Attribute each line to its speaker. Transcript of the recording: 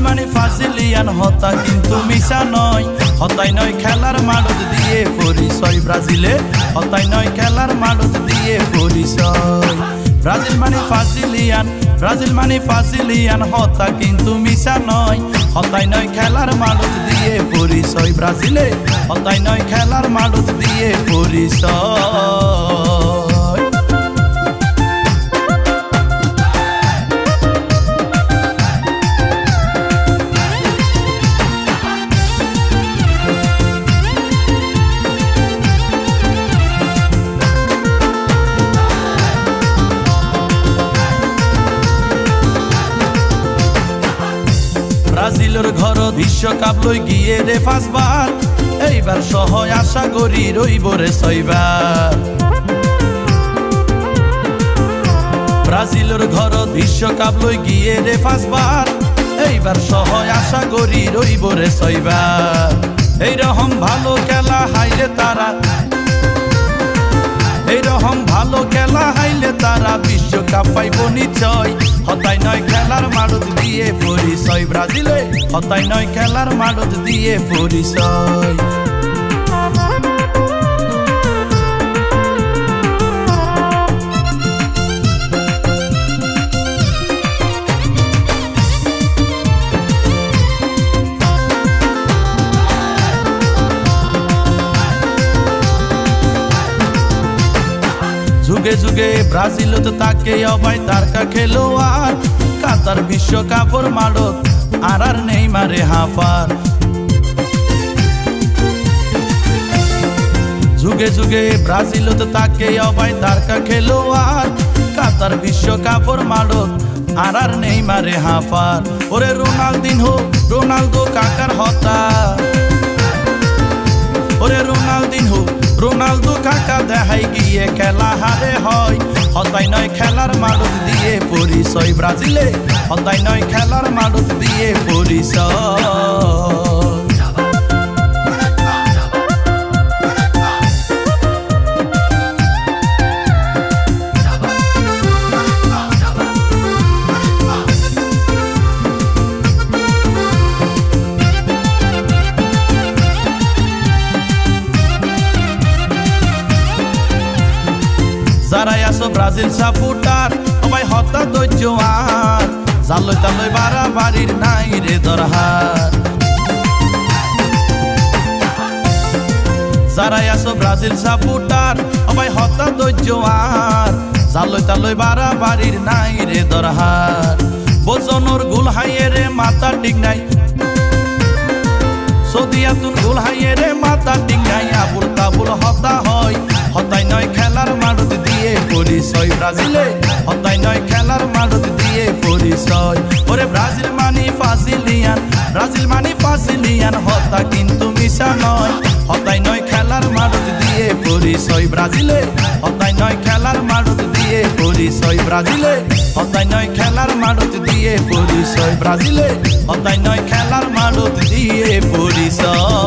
Speaker 1: মানে ফাজিলিয়ান হতা কিন্তু মিশা নয়, হতাই নয় খেলার মাঠত দিয়ে পরিচয় ব্রাজিলে, হতাই নয় খেলার মাঠত দিয়ে পরিচয়। ব্রাজিল মানে ফাজিলিয়ান হতা কিন্তু মিশা নয়, হতাই নয় খেলার মাঠত দিয়ে পরিচয় ব্রাজিলে, হতাই নয় খেলার মাঠত দিয়ে পরিচয়। ব্রাজিলের ঘর বিশ্বকাপ লই গিয়ে রে পাঁচবার, এইবার সহ আশা করি রইব রে ছয়বার। ব্রাজিলের ঘর বিশ্বকাপ লই গিয়ে রে পাঁচবার, এইবার সহ আশা করি রইব রে ছয়বার। এইরকম ভালো খেলা হাইলে তারা, এইরকম ভালো খেলা হাইলে তারা বিশ্বকাপ পাইব নিশ্চয়, হতাই নয় খেলার মাঠত দিয়ে পরিচয় ব্রাজিলে, হতাই নয় খেলার মাঠত দিয়ে পরিচয়। যুগে যুগে ব্রাজিলত তাকে অবাই তারকা খেলোয়াড়, কাতার বিশ্বকাপর মাঠত আর নেইমারে হাফার। যুগে যুগে ব্রাজিলত তাকে অবাই তারকা খেলোয়াড়, কাতার বিশ্বকাপর মাঠত আর নেইমারে হাফার। ওরে রোনালদো কাকার হতা, ওরে রোনালদো কাকা দেখাই গিয়ে খেলা হারে হয়, হতাই নয় খেলার মাঠত দিয়ে পরিচয় ব্রাজিলে, হতাই নয় খেলার মাঠত দিয়ে পরিচয়। যারাই আছো ব্রাজিল সাপোর্টার সবাই হতা ধৈর্য আর, জালই তালই বাড়াবাড়ির নাই রে দরহার। যারাই আছো ব্রাজিল সাপোর্টার সবাই হতা ধৈর্য আর, জালই তালই বাড়াবাড়ির নাই রে দরহার। বজনর গুল হাইয়ে রে মাথা ঠিক নাই, সদিয়াতুন গুল হাইয়ে রে মাথা ঠিক নাই, আবুল তাবুল হতা হয়, হতাই নয় খেলার মাঠত দিয়ে পরিচয় ব্রাজিলে, হতাই নয় খেলার মাঠত দিয়ে পরিচয়। ওরে ব্রাজিল মানে ফাজিলিয়ান হতা কিন্তু মিশা নয়, হতাই নয় খেলার মাঠত দিয়ে পরিচয় ব্রাজিলে, হতাই নয় খেলার মাঠত দিয়ে পরিচয় ব্রাজিলে, হতাই নয় খেলার মাঠত দিয়ে পরিচয় ব্রাজিলে, হতাই নয় খেলার মাঠত দিয়ে পরিচয়।